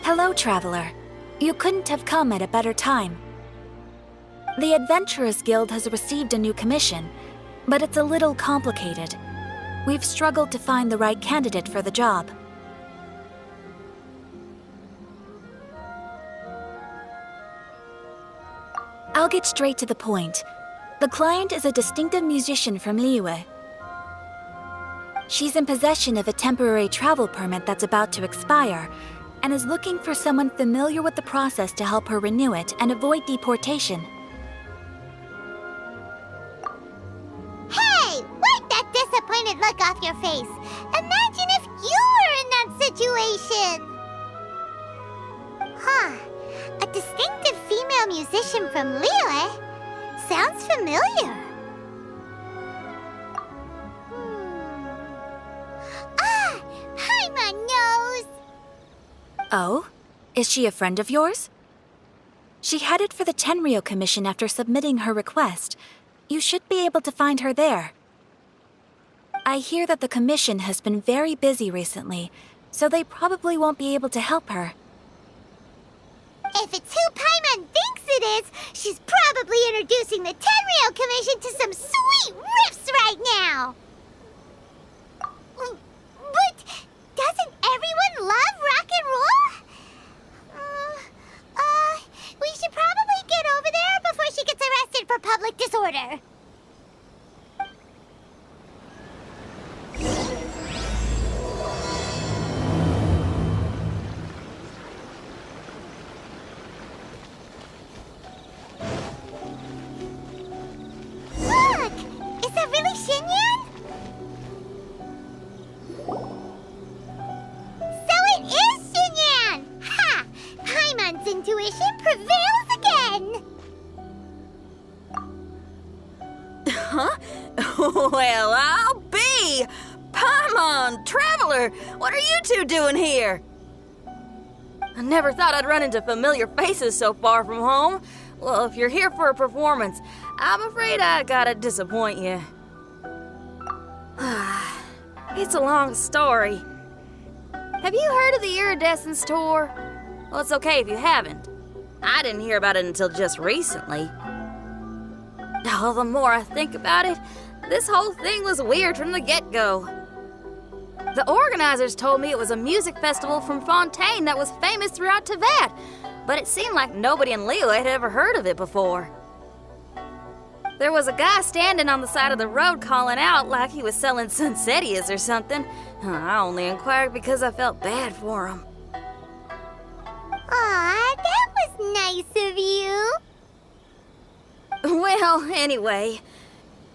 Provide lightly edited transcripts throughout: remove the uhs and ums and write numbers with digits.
Hello, traveler. You couldn't have come at a better time. The Adventurers Guild has received a new commission, but it's a little complicated. We've struggled to find the right candidate for the job. I'll get straight to the point. The client is a distinctive musician from Liyue. She's in possession of a temporary travel permit that's about to expire, and is looking for someone familiar with the process to help her renew it and avoid deportation. Hey! Wipe that disappointed look off your face! Imagine if you were in that situation! Huh. A distinctive female musician from Liyue? Sounds familiar. Ah! Paimon knows! Oh? Is she a friend of yours? She headed for the Tenryou Commission after submitting her request. You should be able to find her there. I hear that the commission has been very busy recently, so they probably won't be able to help her. If it's who Paimon thinks it is, she's probably introducing the Tenryou Commission to some sweet riffs right now! But doesn't everyone love rock and roll? We should probably get over there before she gets arrested for public disorder. Look! Is that really Xinyan? So it is Xinyan! Ha! Paimon's intuition prevails again! Huh? Well, I'll be! Paimon, Traveler, what are you two doing here? I never thought I'd run into familiar faces so far from home. Well, if you're here for a performance, I'm afraid I gotta disappoint you. It's a long story. Have you heard of the Iridescence Tour? Well, it's okay if you haven't. I didn't hear about it until just recently. Oh, the more I think about it, this whole thing was weird from the get-go. The organizers told me it was a music festival from Fontaine that was famous throughout Teyvat, but it seemed like nobody in Liyue had ever heard of it before. There was a guy standing on the side of the road calling out like he was selling Sunsetias or something. I only inquired because I felt bad for him. Aw, that was nice of you. Well, anyway,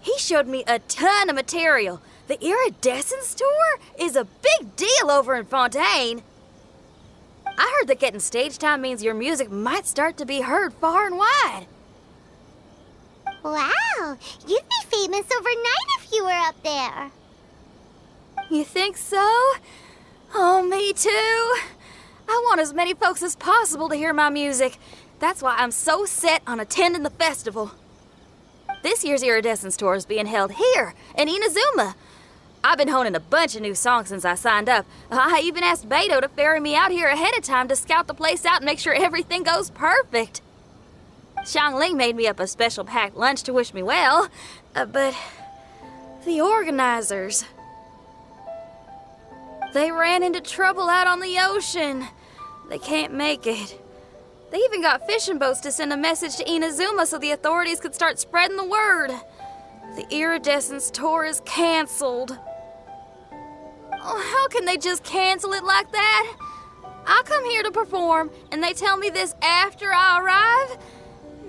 he showed me a ton of material. The Iridescence Tour is a big deal over in Fontaine. I heard that getting stage time means your music might start to be heard far and wide. Wow, you'd be famous overnight if you were up there. You think so? Oh, me too. I want as many folks as possible to hear my music. That's why I'm so set on attending the festival. This year's Iridescence Tour is being held here in Inazuma. I've been honing a bunch of new songs since I signed up. I even asked Beidou to ferry me out here ahead of time to scout the place out and make sure everything goes perfect. Xiangling made me up a special packed lunch to wish me well, but the organizers, they ran into trouble out on the ocean. They can't make it. They even got fishing boats to send a message to Inazuma so the authorities could start spreading the word. The Iridescence Tour is canceled. Oh, how can they just cancel it like that? I come here to perform, and they tell me this after I arrive?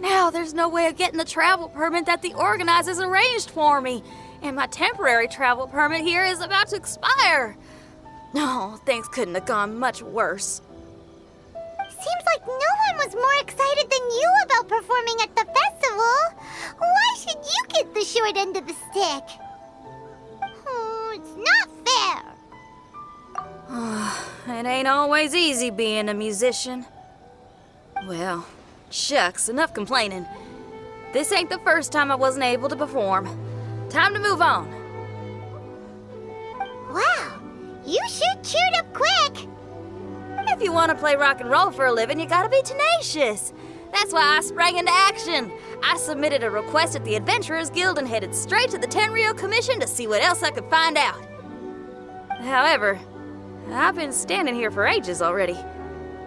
Now there's no way of getting the travel permit that the organizers arranged for me, and my temporary travel permit here is about to expire. No, things couldn't have gone much worse. Seems like no one was more excited than you about performing at the festival. Why should you get the short end of the stick? It's not fair. It ain't always easy being a musician. Well, shucks, enough complaining. This ain't the first time I wasn't able to perform. Time to move on. Wow, You sure cheered up quick. If you want to play rock and roll for a living, you gotta be tenacious. That's why I sprang into action. I submitted a request at the Adventurers Guild and headed straight to the Tenryou Commission to see what else I could find out. However, I've been standing here for ages already.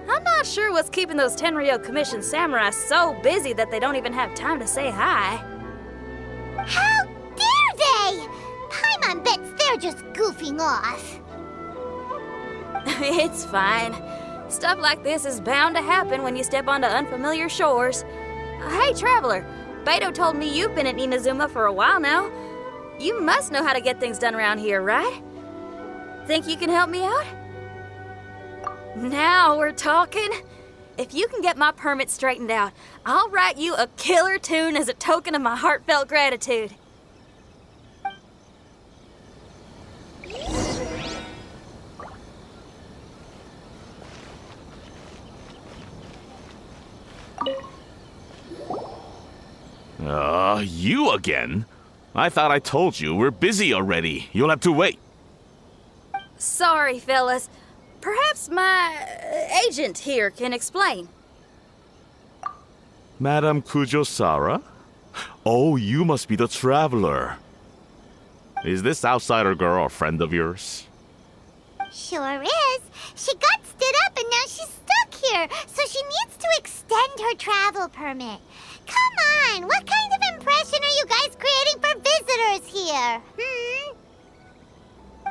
I'm not sure what's keeping those Tenryou Commission samurai so busy that they don't even have time to say hi. How dare they? Paimon bets they're just goofing off. It's fine. Stuff like this is bound to happen when you step onto unfamiliar shores. Hey, Traveler, Beto told me you've been at Inazuma for a while now. You must know how to get things done around here, right? Think you can help me out? Now we're talking. If you can get my permit straightened out, I'll write you a killer tune as a token of my heartfelt gratitude. You again? I thought I told you we're busy already. You'll have to wait. Sorry, fellas. Perhaps my agent here can explain. Madame Kujosara? Oh, you must be the traveler. Is this outsider girl a friend of yours? Sure is. She got stood up and now she's stuck here, so she needs to extend her travel permit. Come on, what kind of impression are you guys creating for visitors here?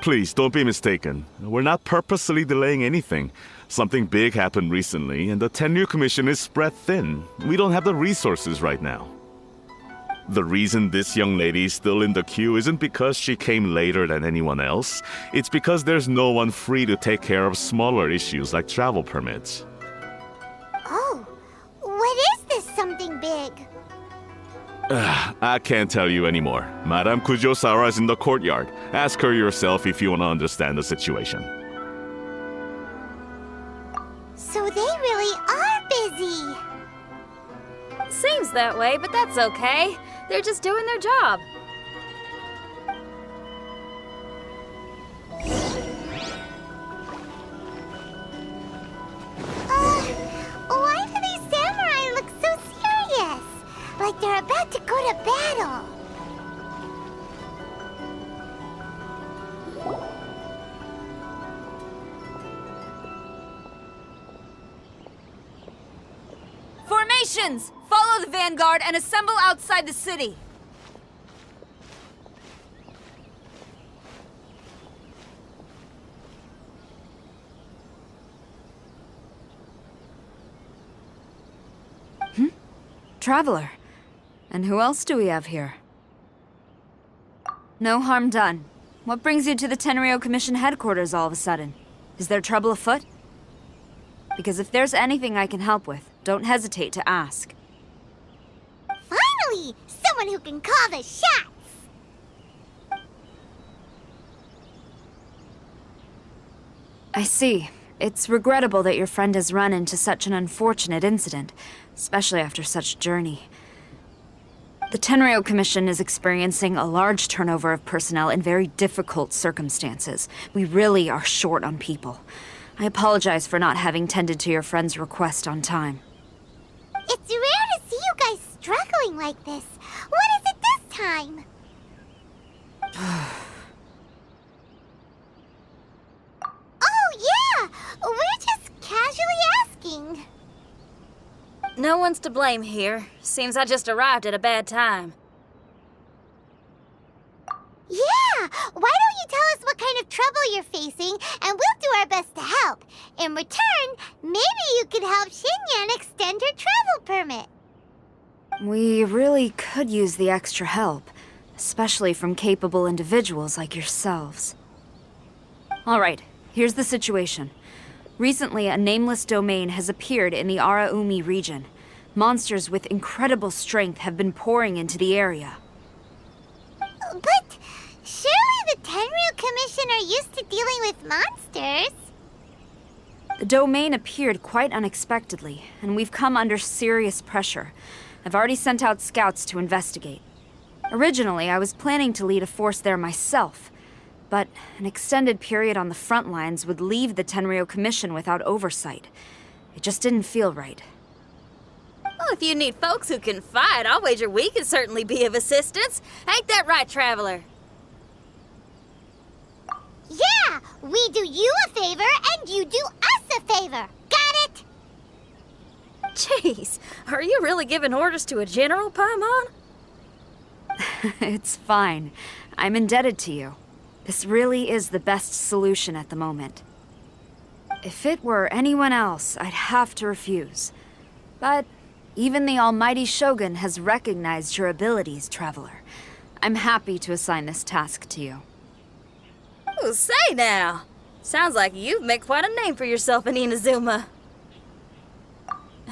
Please, don't be mistaken. We're not purposely delaying anything. Something big happened recently, and the Tenryou Commission is spread thin. We don't have the resources right now. The reason this young lady is still in the queue isn't because she came later than anyone else. It's because there's no one free to take care of smaller issues like travel permits. Oh, what is this something big? I can't tell you anymore. Madame Kujosara is in the courtyard. Ask her yourself if you want to understand the situation. So they really are busy. Seems that way, but that's okay. They're just doing their job. Why do these samurai look so serious? Like they're about to go to battle. Formations! Follow the vanguard and assemble outside the city. Traveler. And who else do we have here? No harm done. What brings you to the Tenryou Commission headquarters all of a sudden? Is there trouble afoot? Because if there's anything I can help with, don't hesitate to ask. Finally! Someone who can call the shots! I see. It's regrettable that your friend has run into such an unfortunate incident, especially after such a journey. The Tenryou Commission is experiencing a large turnover of personnel in very difficult circumstances. We really are short on people. I apologize for not having tended to your friend's request on time. It's rare to see you guys struggling like this. What is it this time? Oh, yeah! We're just casually asking. No one's to blame here. Seems I just arrived at a bad time. Yeah! Why don't you tell us what kind of trouble you're facing, and we'll do our best to help. In return, maybe you could help Xinyan extend her travel permit. We really could use the extra help, especially from capable individuals like yourselves. All right, here's the situation. Recently, a nameless domain has appeared in the Araumi region. Monsters with incredible strength have been pouring into the area. But surely the Tenryou Commission are used to dealing with monsters. The domain appeared quite unexpectedly, and we've come under serious pressure. I've already sent out scouts to investigate. Originally, I was planning to lead a force there myself, but an extended period on the front lines would leave the Tenryo Commission without oversight. It just didn't feel right. Well, if you need folks who can fight, I'll wager we can certainly be of assistance. Ain't that right, Traveler? Yeah, we do you a favor and you do us a favor. Got it? Jeez, are you really giving orders to a general, Paimon? It's fine. I'm indebted to you. This really is the best solution at the moment. If it were anyone else, I'd have to refuse. But even the almighty Shogun has recognized your abilities, Traveler. I'm happy to assign this task to you. Oh, say now. Sounds like you've made quite a name for yourself in Inazuma.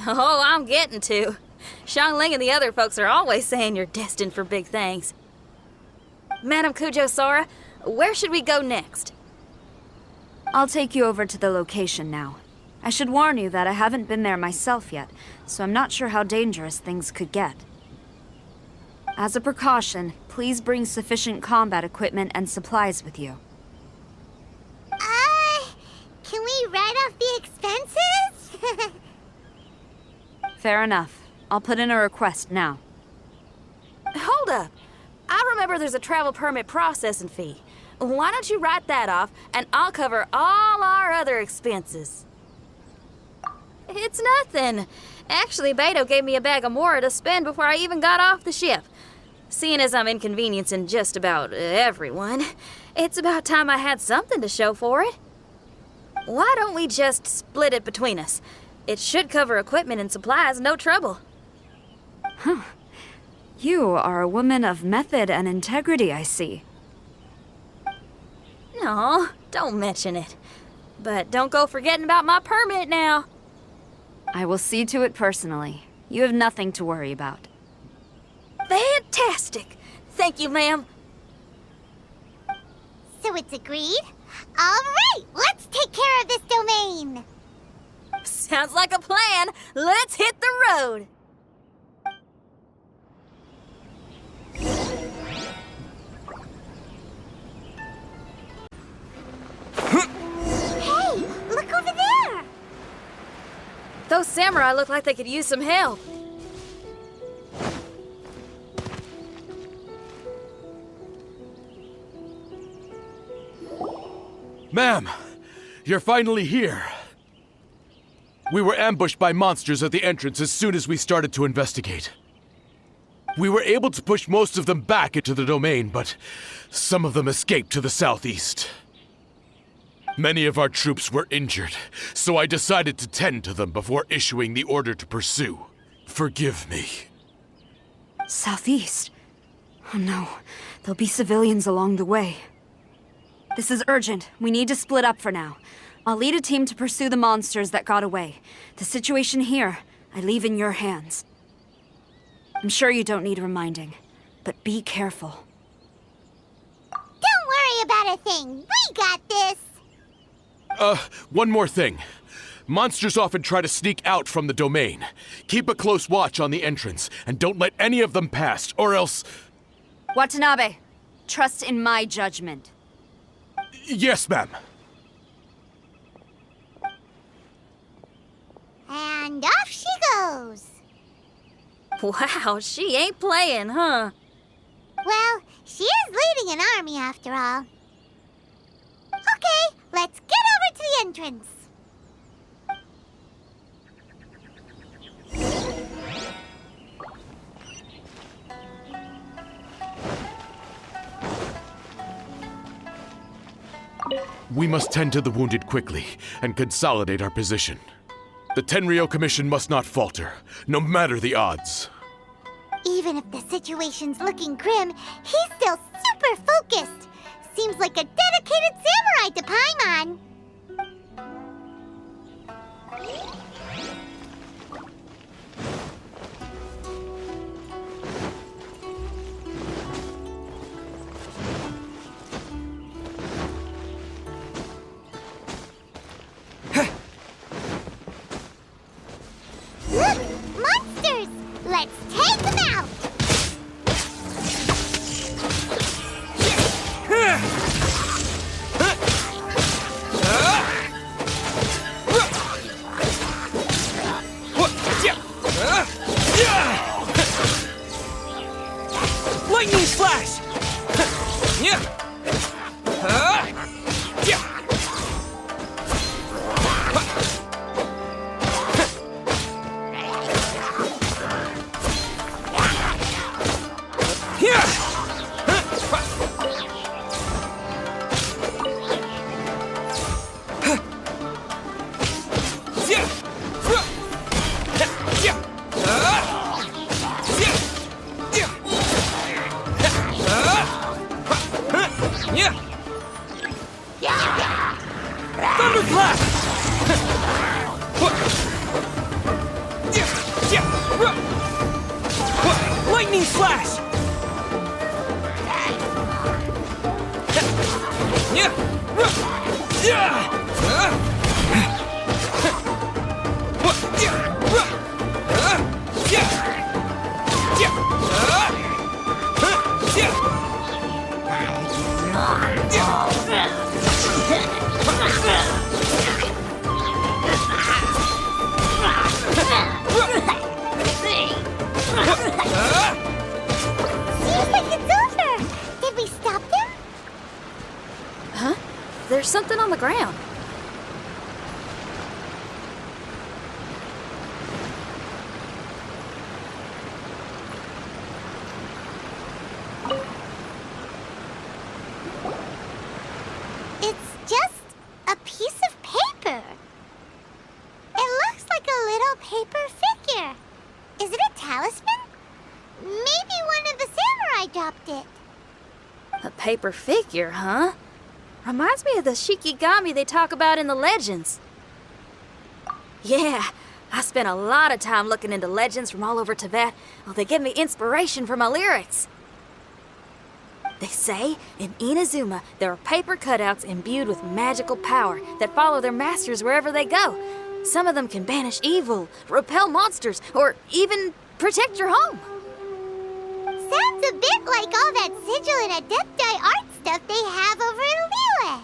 Oh, I'm getting to. Xiangling and the other folks are always saying you're destined for big things. Madam Kujo Sora, where should we go next? I'll take you over to the location now. I should warn you that I haven't been there myself yet, so I'm not sure how dangerous things could get. As a precaution, please bring sufficient combat equipment and supplies with you. Can we write off the expenses? Fair enough. I'll put in a request now. Hold up. I remember there's a travel permit processing fee. Why don't you write that off, and I'll cover all our other expenses. It's nothing. Actually, Beto gave me a bag of Mora to spend before I even got off the ship. Seeing as I'm inconveniencing just about everyone, it's about time I had something to show for it. Why don't we just split it between us? It should cover equipment and supplies, no trouble. You are a woman of method and integrity, I see. No, don't mention it. But don't go forgetting about my permit now. I will see to it personally. You have nothing to worry about. Fantastic! Thank you, ma'am. So it's agreed? All right, let's take care of this domain. Sounds like a plan. Let's hit the road. Hey, look over there. Those samurai look like they could use some help. Ma'am, you're finally here. We were ambushed by monsters at the entrance as soon as we started to investigate. We were able to push most of them back into the domain, but some of them escaped to the southeast. Many of our troops were injured, so I decided to tend to them before issuing the order to pursue. Forgive me. Southeast? Oh no, there'll be civilians along the way. This is urgent. We need to split up for now. I'll lead a team to pursue the monsters that got away. The situation here, I leave in your hands. I'm sure you don't need reminding, but be careful. Don't worry about a thing. We got this. One more thing. Monsters often try to sneak out from the domain. Keep a close watch on the entrance, and don't let any of them pass, or else... Watanabe, trust in my judgment. Yes, ma'am. And off she goes. Wow, she ain't playing, huh? Well, she is leading an army after all. Okay, let's get over to the entrance. We must tend to the wounded quickly and consolidate our position. The Tenryo Commission must not falter, no matter the odds. Even if the situation's looking grim, he's still super focused. Seems like a dedicated samurai to Paimon. Look! Monsters! Let's take them out! blast! Lightning slash! Seems like it's over. Did we stop them? Huh? There's something on the ground. It's just a piece of paper. It looks like a little paper figure. Is it a talisman? Maybe one of the samurai dropped it. A paper figure, huh? Reminds me of the Shikigami they talk about in the legends. Yeah, I spent a lot of time looking into legends from all over Tibet. Well, they give me inspiration for my lyrics. They say in Inazuma there are paper cutouts imbued with magical power that follow their masters wherever they go. Some of them can banish evil, repel monsters, or even protect your home. Sounds a bit like all that sigil and Adepti art stuff they have over in Liyue.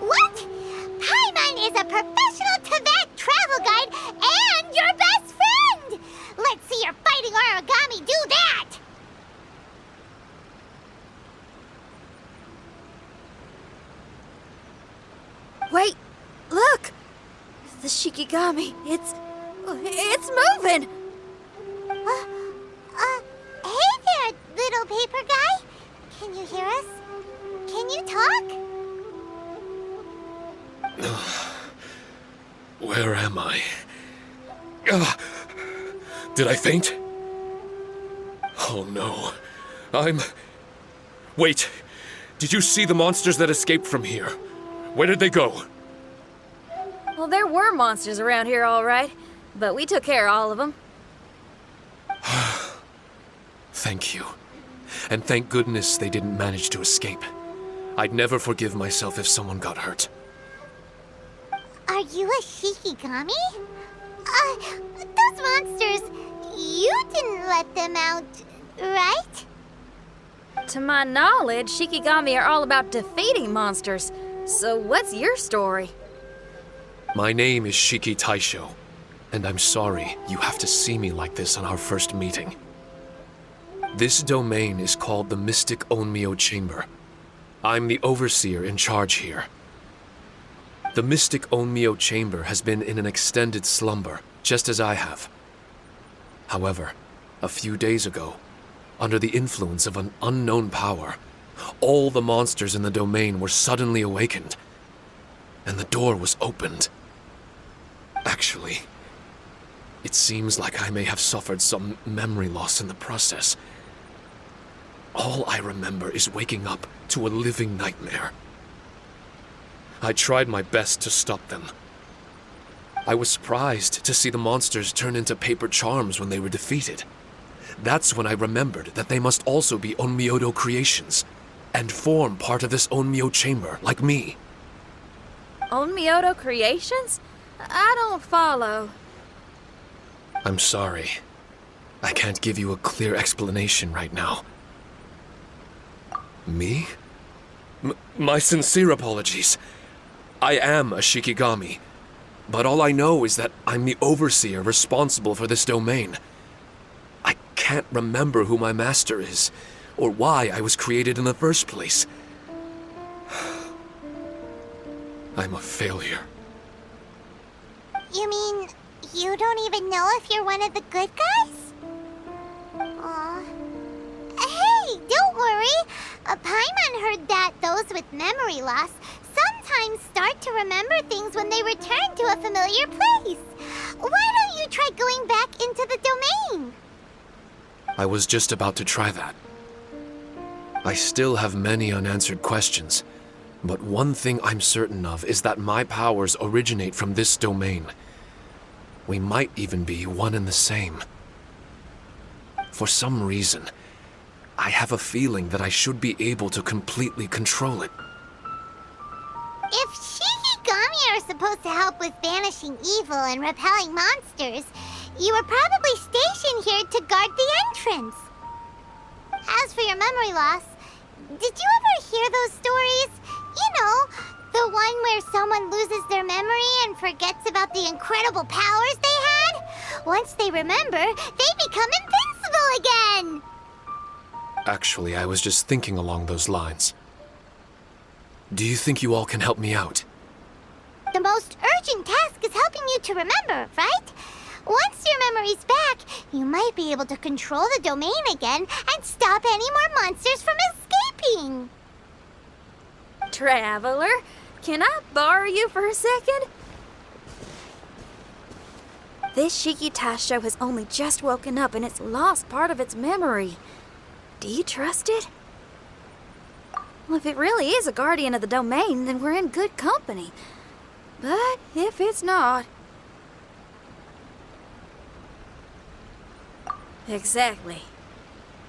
What? Paimon is a professional Tibet travel guide and your best friend! Let's see your fighting origami do that! Wait, look! The Shikigami, it's moving! Hey there, little paper guy. Can you hear us? Can you talk? Where am I? Did I faint? Oh no. Wait. Did you see the monsters that escaped from here? Where did they go? Well, there were monsters around here, all right, but we took care of all of them. Thank you. And thank goodness they didn't manage to escape. I'd never forgive myself if someone got hurt. Are you a Shikigami? Those monsters, you didn't let them out, right? To my knowledge, Shikigami are all about defeating monsters. So what's your story? My name is Shiki Taisho, and I'm sorry you have to see me like this on our first meeting. This domain is called the Mystic Onmyo Chamber. I'm the overseer in charge here. The Mystic Onmyo Chamber has been in an extended slumber, just as I have. However, a few days ago, under the influence of an unknown power, all the monsters in the domain were suddenly awakened, and the door was opened. Actually, it seems like I may have suffered some memory loss in the process. All I remember is waking up to a living nightmare. I tried my best to stop them. I was surprised to see the monsters turn into paper charms when they were defeated. That's when I remembered that they must also be Onmyodo creations, and form part of this Onmyo chamber, like me. Onmyodo creations? I don't follow. I'm sorry. I can't give you a clear explanation right now. Me? My sincere apologies. I am a Shikigami, but all I know is that I'm the overseer responsible for this domain. I can't remember who my master is, or why I was created in the first place. I'm a failure. You mean you don't even know if you're one of the good guys? Aw. Hey, don't worry. Paimon heard that those with memory loss sometimes start to remember things when they return to a familiar place. Why don't you try going back into the domain? I was just about to try that. I still have many unanswered questions, but one thing I'm certain of is that my powers originate from this domain. We might even be one and the same. For some reason, I have a feeling that I should be able to completely control it. If Shikigami are supposed to help with banishing evil and repelling monsters, you were probably stationed here to guard the entrance. As for your memory loss, did you ever hear those stories? You know, the one where someone loses their memory and forgets about the incredible powers they had? Once they remember, they become invincible again! Actually, I was just thinking along those lines. Do you think you all can help me out? The most urgent task is helping you to remember, right? Once your memory's back, you might be able to control the domain again and stop any more monsters from escaping. Traveler, can I borrow you for a second? This Shiki Taisho has only just woken up and it's lost part of its memory. Do you trust it? Well, if it really is a guardian of the domain, then we're in good company. But if it's not... Exactly.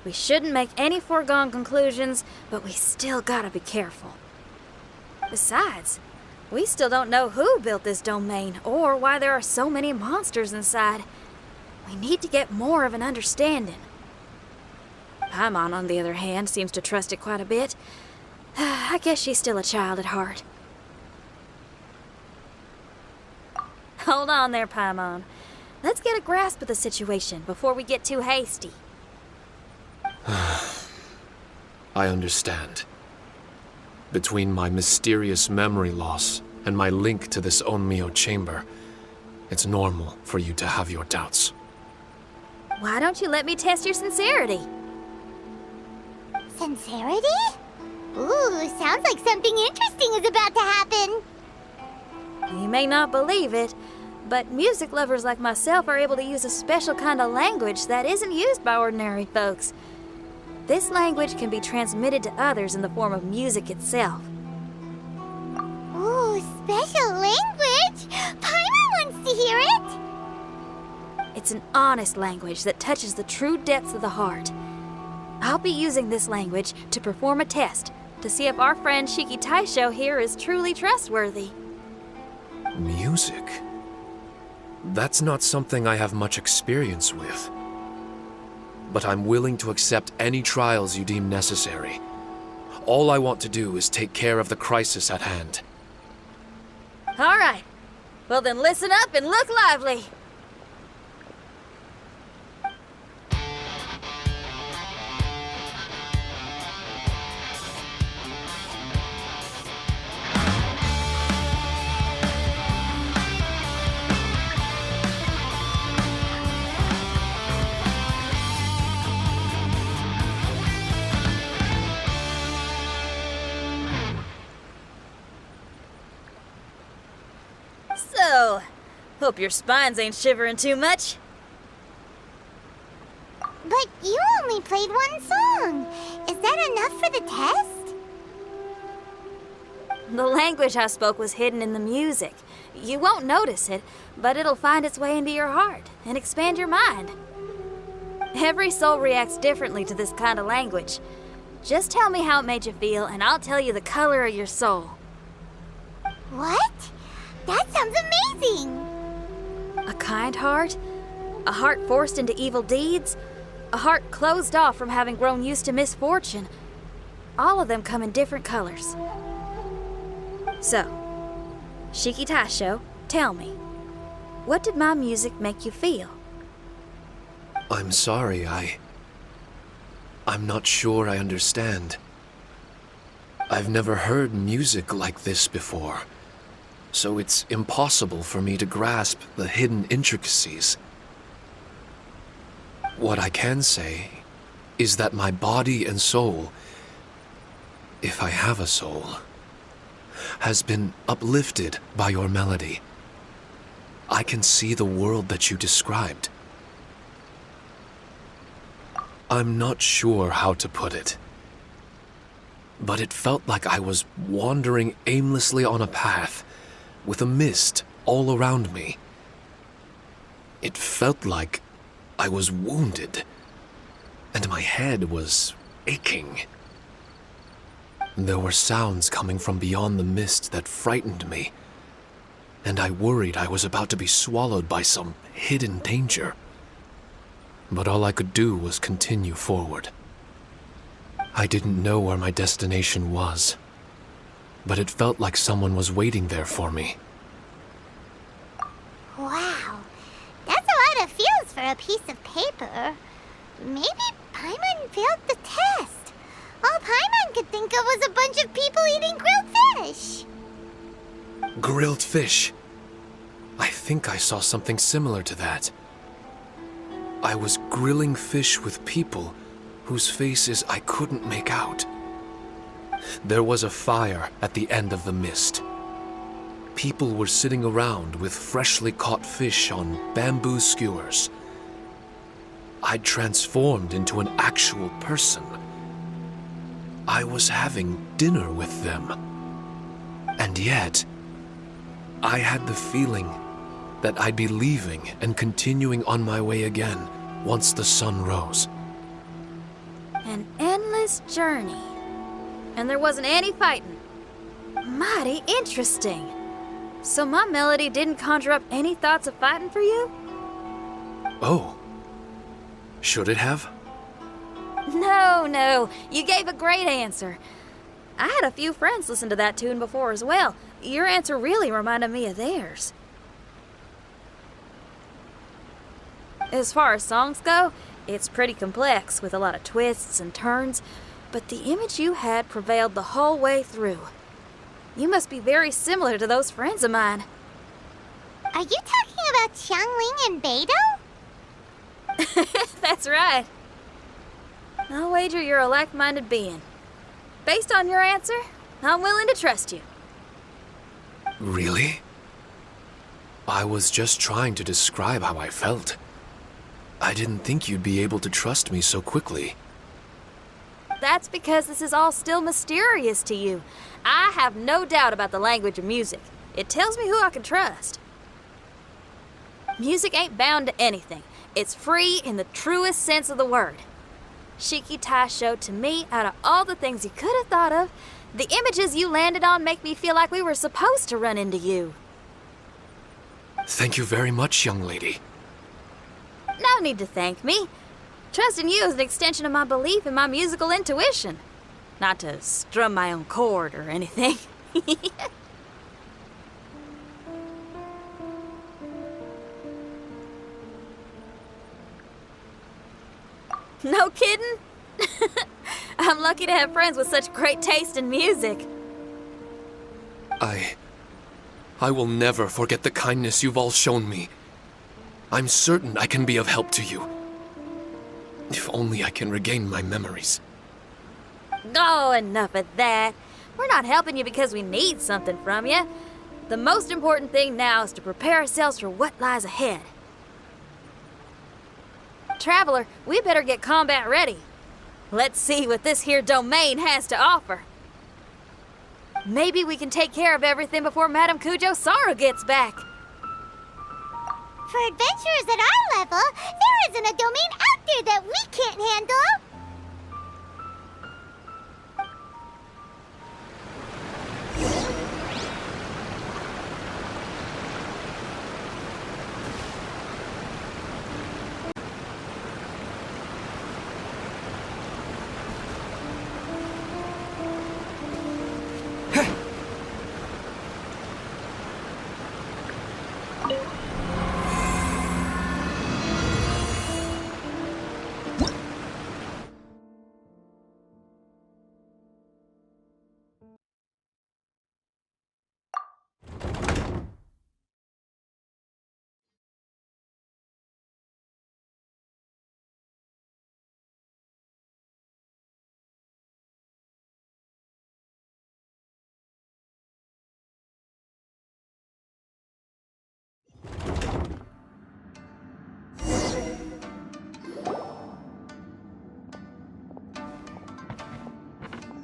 We shouldn't make any foregone conclusions, but we still gotta be careful. Besides, we still don't know who built this domain or why there are so many monsters inside. We need to get more of an understanding. Paimon, on the other hand, seems to trust it quite a bit. I guess she's still a child at heart. Hold on there, Paimon. Let's get a grasp of the situation before we get too hasty. I understand. Between my mysterious memory loss and my link to this Onmyo chamber, it's normal for you to have your doubts. Why don't you let me test your sincerity? Sincerity? Ooh, sounds like something interesting is about to happen. You may not believe it, but music lovers like myself are able to use a special kind of language that isn't used by ordinary folks. This language can be transmitted to others in the form of music itself. Ooh, special language? Paimon wants to hear it! It's an honest language that touches the true depths of the heart. I'll be using this language to perform a test to see if our friend Shiki Taisho here is truly trustworthy. Music? That's not something I have much experience with. But I'm willing to accept any trials you deem necessary. All I want to do is take care of the crisis at hand. All right. Well then listen up and look lively. So, hope your spines ain't shivering too much. But you only played one song. Is that enough for the test? The language I spoke was hidden in the music. You won't notice it, but it'll find its way into your heart and expand your mind. Every soul reacts differently to this kind of language. Just tell me how it made you feel, and I'll tell you the color of your soul. What? That sounds amazing! A kind heart? A heart forced into evil deeds? A heart closed off from having grown used to misfortune? All of them come in different colors. So, Shiki Taisho, tell me, what did my music make you feel? I'm sorry, I'm not sure I understand. I've never heard music like this before, so it's impossible for me to grasp the hidden intricacies. What I can say is that my body and soul, if I have a soul, has been uplifted by your melody. I can see the world that you described. I'm not sure how to put it, but it felt like I was wandering aimlessly on a path with a mist all around me. It felt like I was wounded, and my head was aching. There were sounds coming from beyond the mist that frightened me, and I worried I was about to be swallowed by some hidden danger. But all I could do was continue forward. I didn't know where my destination was, but it felt like someone was waiting there for me. Wow, that's a lot of feels for a piece of paper. Maybe Paimon failed the test. All Paimon could think of was a bunch of people eating grilled fish. Grilled fish. I think I saw something similar to that. I was grilling fish with people whose faces I couldn't make out. There was a fire at the end of the mist. People were sitting around with freshly caught fish on bamboo skewers. I'd transformed into an actual person. I was having dinner with them. And yet, I had the feeling that I'd be leaving and continuing on my way again once the sun rose. An endless journey. And there wasn't any fighting. Mighty interesting. So my melody didn't conjure up any thoughts of fighting for you? Oh. Should it have? No. You gave a great answer. I had a few friends listen to that tune before as well. Your answer really reminded me of theirs. As far as songs go, it's pretty complex with a lot of twists and turns, but the image you had prevailed the whole way through. You must be very similar to those friends of mine. Are you talking about Xiangling and Beidou? That's right. I'll wager you're a like-minded being. Based on your answer, I'm willing to trust you. Really? I was just trying to describe how I felt. I didn't think you'd be able to trust me so quickly. That's because this is all still mysterious to you. I have no doubt about the language of music. It tells me who I can trust. Music ain't bound to anything. It's free in the truest sense of the word. Shiki Tai showed to me, out of all the things you could have thought of, the images you landed on make me feel like we were supposed to run into you. Thank you very much, young lady. No need to thank me. Trusting you is an extension of my belief in my musical intuition. Not to strum my own chord or anything. No kidding? I'm lucky to have friends with such great taste in music. I will never forget the kindness you've all shown me. I'm certain I can be of help to you. If only I can regain my memories. Oh, enough of that. We're not helping you because we need something from you. The most important thing now is to prepare ourselves for what lies ahead. Traveler, we better get combat ready. Let's see what this here domain has to offer. Maybe we can take care of everything before Madame Kujo Saru gets back. For adventurers at our level, there isn't a domain out there that we can't handle.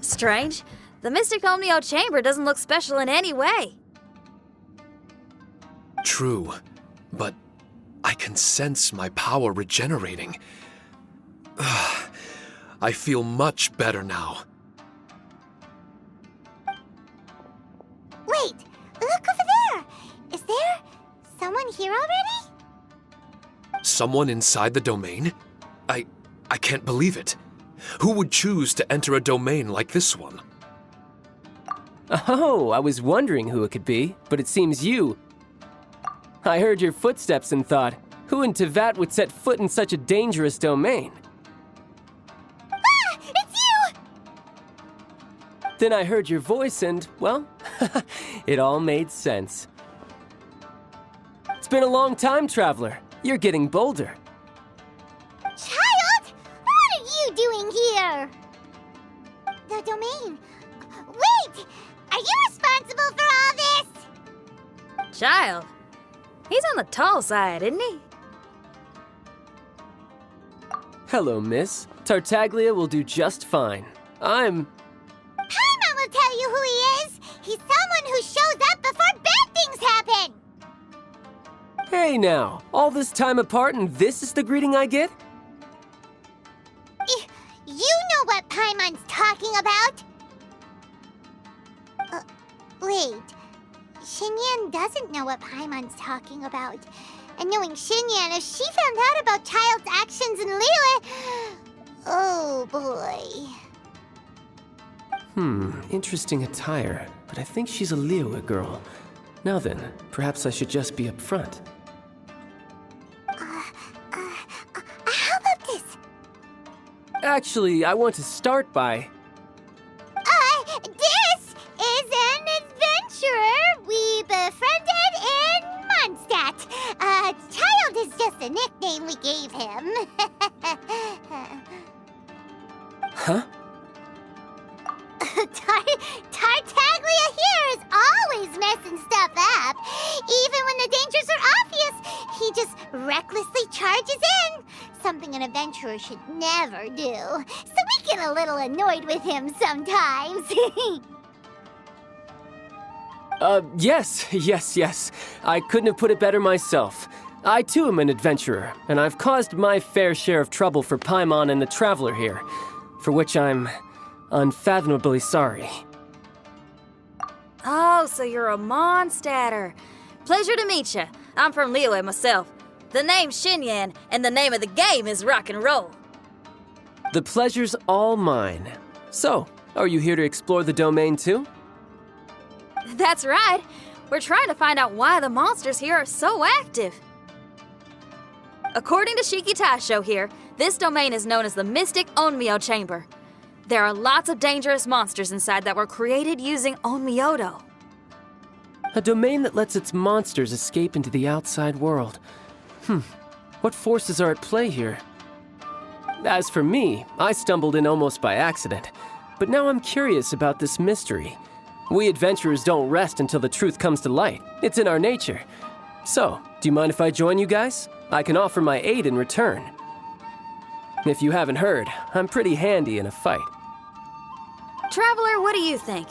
Strange. The Mystic Omnio Chamber doesn't look special in any way. True, but I can sense my power regenerating. I feel much better now. Wait, look over there! Is there someone here already? Someone inside the domain? I can't believe it. Who would choose to enter a domain like this one? Oh, I was wondering who it could be, but it seems you. I heard your footsteps and thought, who in Teyvat would set foot in such a dangerous domain? Ah! It's you! Then I heard your voice and, well, it all made sense. It's been a long time, Traveler. You're getting bolder. Child! What are you doing here? The domain. Wait! Are you responsible for all this? Child. He's on the tall side, isn't he? Hello, miss. Tartaglia will do just fine. Paimon will tell you who he is. He's someone who shows up before bad things happen. Hey now, all this time apart and this is the greeting I get? You know what Paimon's talking about? Wait. Xinyan doesn't know what Paimon's talking about. And knowing Xinyan, if she found out about Child's actions in Liyue... Oh, boy. Interesting attire, but I think she's a Liyue girl. Now then, perhaps I should just be upfront. How about this? Actually, I want to start by... This is an adventurer we befriended in Mondstadt. Child is just a nickname we gave him. Huh? Tartaglia here is always messing stuff up. Even when the dangers are obvious, he just recklessly charges in. Something an adventurer should never do. So we get a little annoyed with him sometimes. Yes. I couldn't have put it better myself. I too am an adventurer, and I've caused my fair share of trouble for Paimon and the Traveler here, for which I'm unfathomably sorry. Oh, so you're a Mondstadter. Pleasure to meet you. I'm from Liyue myself. The name's Xinyan, and the name of the game is rock and roll. The pleasure's all mine. So, are you here to explore the domain too? That's right. We're trying to find out why the monsters here are so active. According to Shiki Taisho here, this domain is known as the Mystic Onmyo Chamber. There are lots of dangerous monsters inside that were created using Onmyodo. A domain that lets its monsters escape into the outside world. What forces are at play here? As for me, I stumbled in almost by accident. But now I'm curious about this mystery. We adventurers don't rest until the truth comes to light. It's in our nature. So, do you mind if I join you guys? I can offer my aid in return. If you haven't heard, I'm pretty handy in a fight. Traveler, what do you think?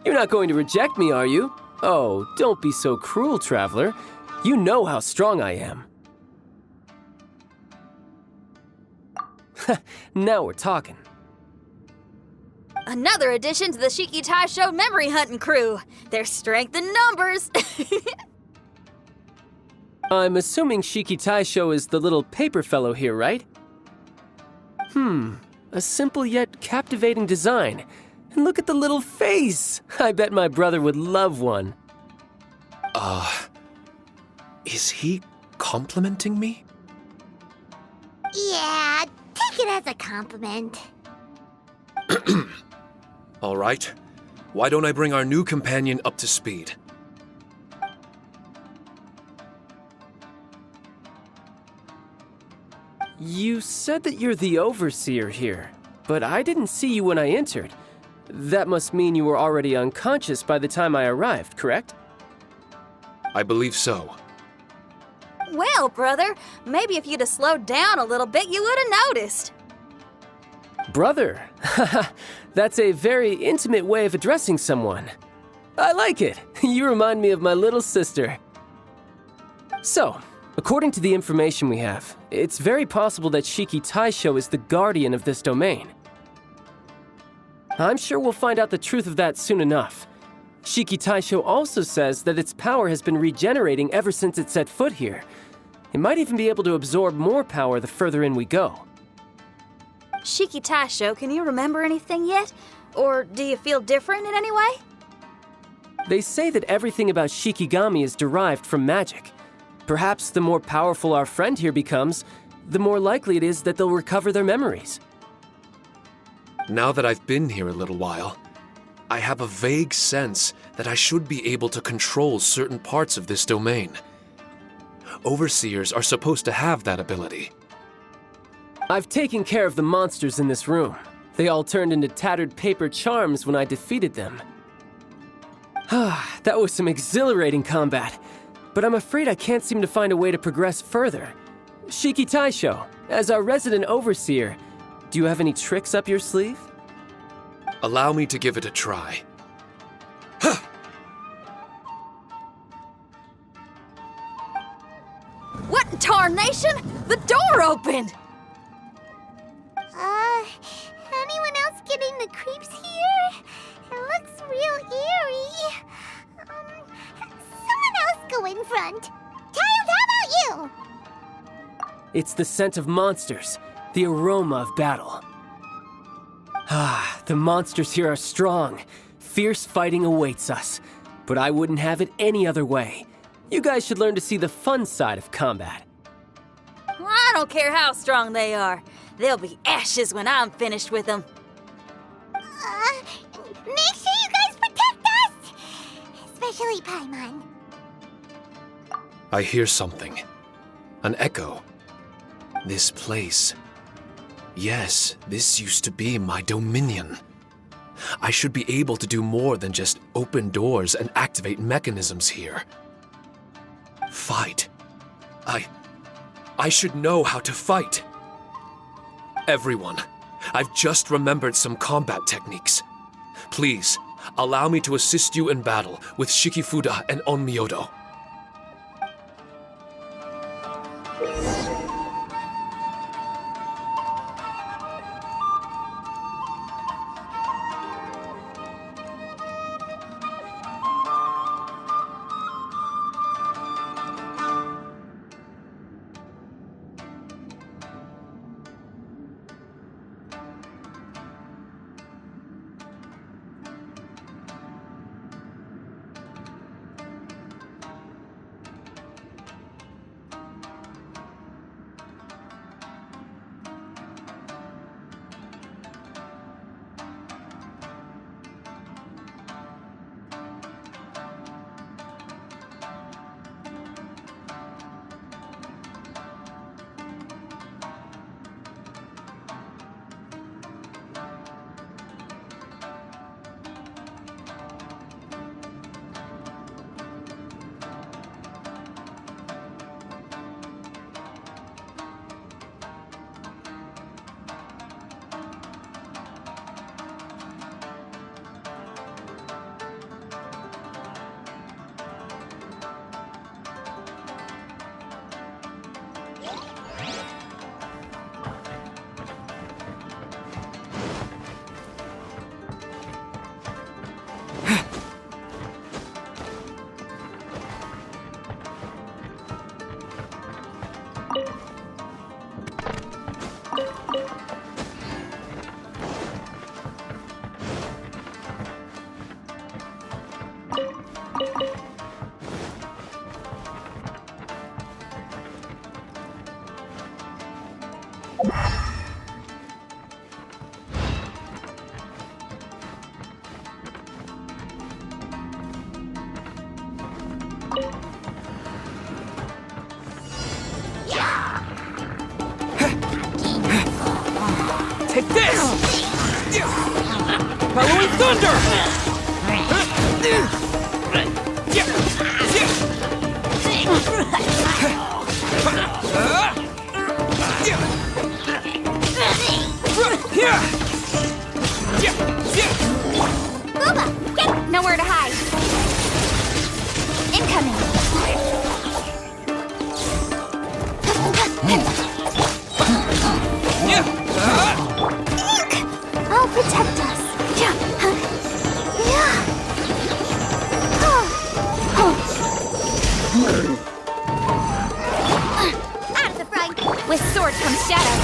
You're not going to reject me, are you? Oh, don't be so cruel, Traveler. You know how strong I am. Now we're talking. Another addition to the Shiki Taisho memory hunting crew. There's strength in numbers. I'm assuming Shiki Taisho is the little paper fellow here, right? A simple yet captivating design. And look at the little face! I bet my brother would love one. Is he complimenting me? Yeah, take it as a compliment. All right. Why don't I bring our new companion up to speed? You said that you're the overseer here, but I didn't see you when I entered. That must mean you were already unconscious by the time I arrived, correct? I believe so. Well, brother, maybe if you'd have slowed down a little bit, you would have noticed. Brother. That's a very intimate way of addressing someone. I like it. You remind me of my little sister. So, according to the information we have, it's very possible that Shiki Taisho is the guardian of this domain. I'm sure we'll find out the truth of that soon enough. Shiki Taisho also says that its power has been regenerating ever since it set foot here. It might even be able to absorb more power the further in we go. Shiki Taisho, can you remember anything yet? Or do you feel different in any way? They say that everything about Shikigami is derived from magic. Perhaps the more powerful our friend here becomes, the more likely it is that they'll recover their memories. Now that I've been here a little while, I have a vague sense that I should be able to control certain parts of this domain. Overseers are supposed to have that ability. I've taken care of the monsters in this room. They all turned into tattered paper charms when I defeated them. That was some exhilarating combat, but I'm afraid I can't seem to find a way to progress further. Shiki Taisho, as our resident overseer, do you have any tricks up your sleeve? Allow me to give it a try. What in tarnation? The door opened! Anyone else getting the creeps here? It looks real eerie. Someone else go in front. Child, how about you? It's the scent of monsters, the aroma of battle. The monsters here are strong. Fierce fighting awaits us. But I wouldn't have it any other way. You guys should learn to see the fun side of combat. I don't care how strong they are. They'll be ashes when I'm finished with them. Make sure you guys protect us! Especially Paimon. I hear something. An echo. This place. Yes, this used to be my dominion. I should be able to do more than just open doors and activate mechanisms here. Fight. I should know how to fight. Everyone, I've just remembered some combat techniques. Please, allow me to assist you in battle with Shikifuda and Onmyodo. Take this! Following thunder! Here! With sword comes shadow.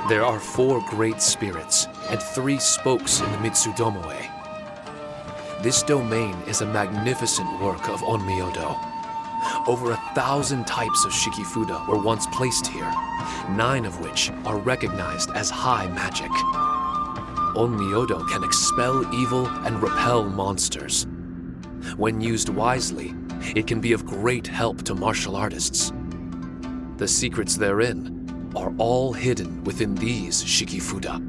There are 4 great spirits and 3 spokes in the Mitsudomoe. This domain is a magnificent work of Onmyodo. Over 1,000 types of Shikifuda were once placed here, 9 of which are recognized as high magic. Onmyodo can expel evil and repel monsters. When used wisely, it can be of great help to martial artists. The secrets therein are all hidden within these Shikifuda.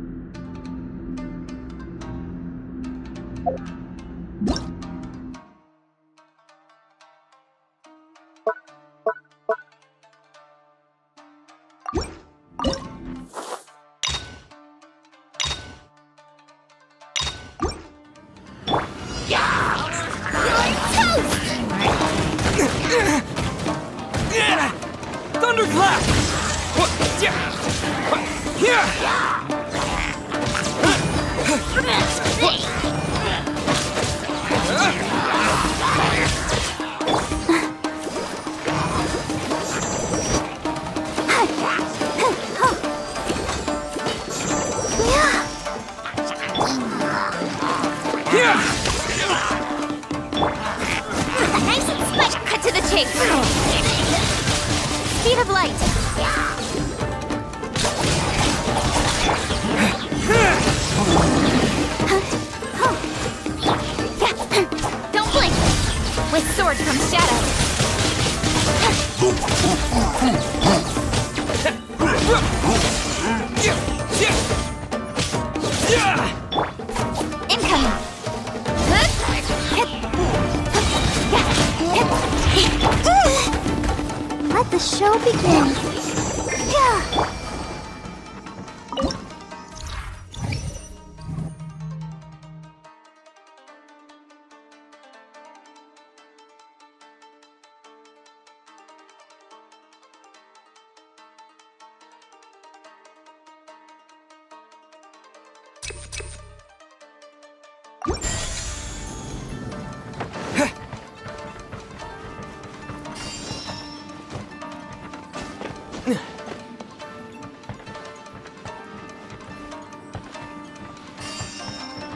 Thunderclap! Nice and spicy. Cut to the chase. Speed of light. Don't blink. With sword comes shadow. Incoming. Let the show begin.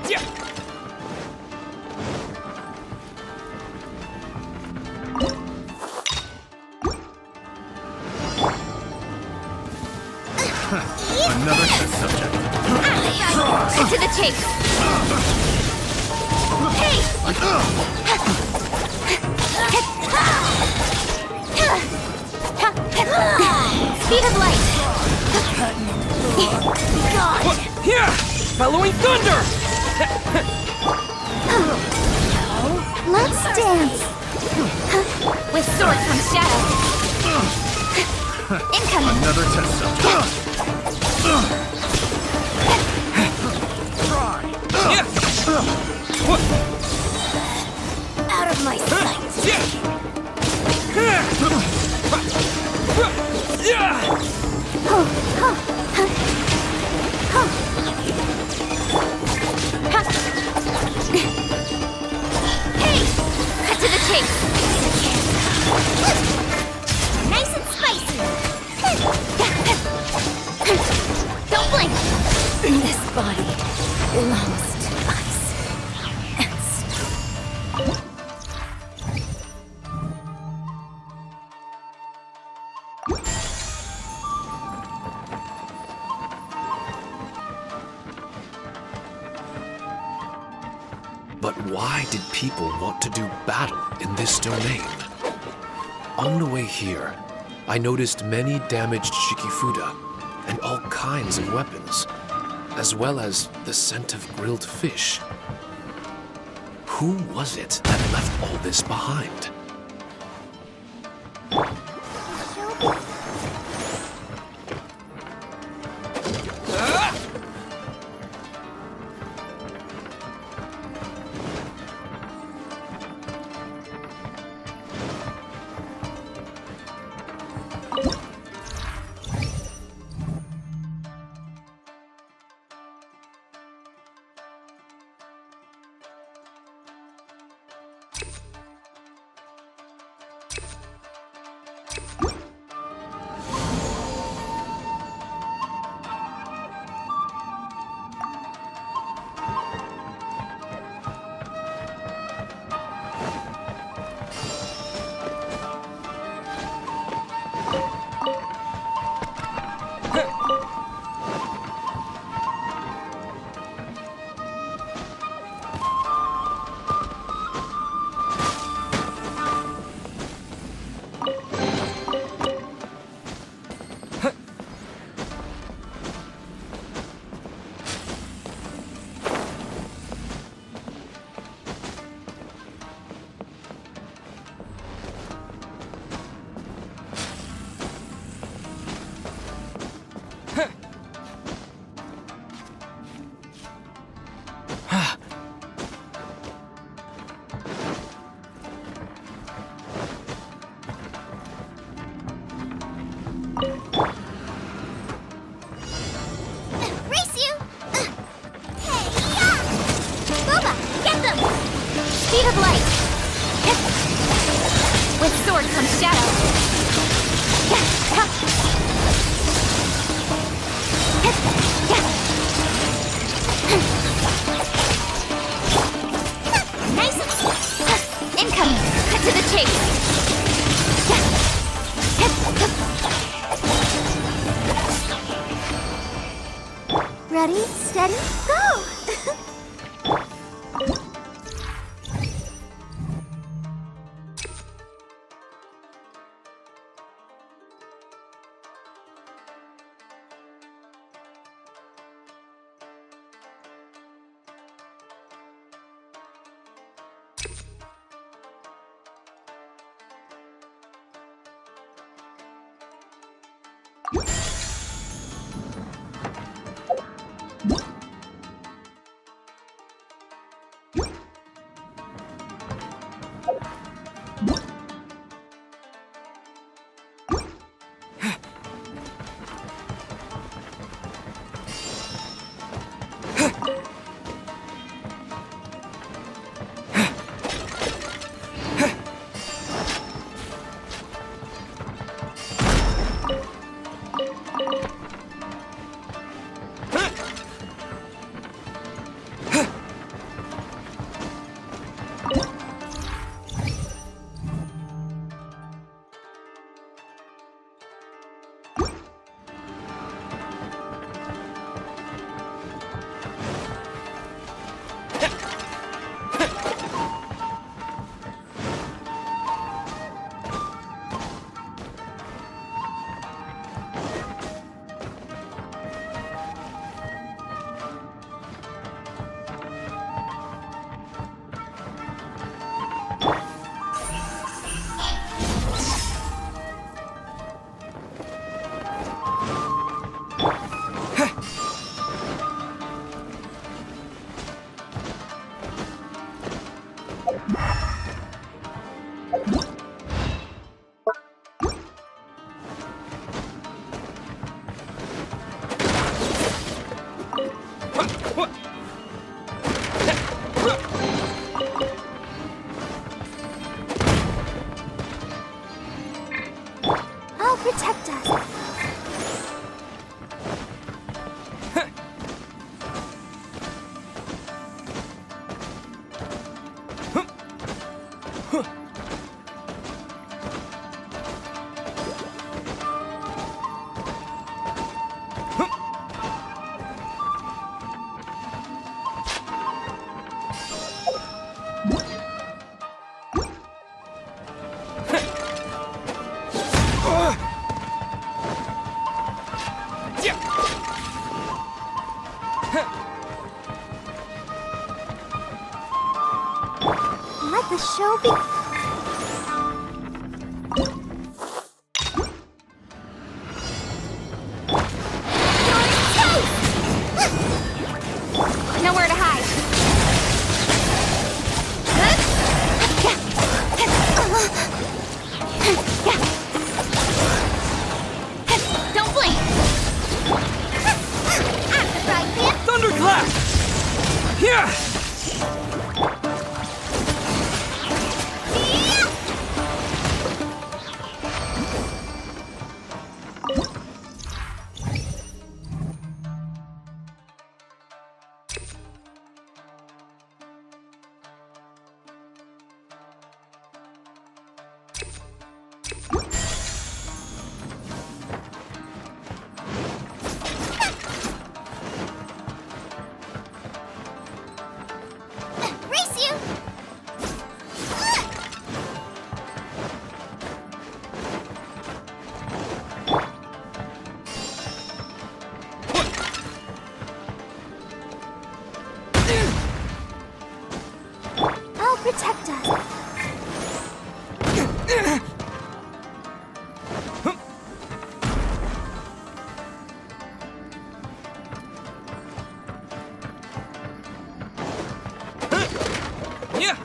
Yeah. Another test subject. Cut to the chase. Hey! Speed of light. Here! Bellowing thunder! Let's dance. With sword comes shadow. Incoming. Another test subject. Out of my sight. Hey! Cut to the chase. Nice and spicy. Don't blink. This body belongs to ice and stone. But why did people want to do battle in this domain? On the way here, I noticed many damaged Shikifuda and all kinds of weapons, as well as the scent of grilled fish. Who was it that left all this behind? Race you! Hey-ya! Boba, get them! Speed of light! With sword comes shadow. Nice! Incoming! Cut to the chase! Ready, steady, go! I'll protect us. show be... Nowhere to hide. Don't blink! Thunderclap! Yeah! Race you! I'll protect us. Yeah!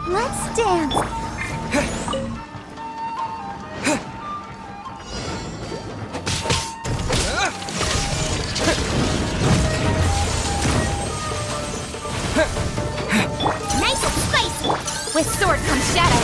Let's dance. Nice and spicy! With sword comes shadow.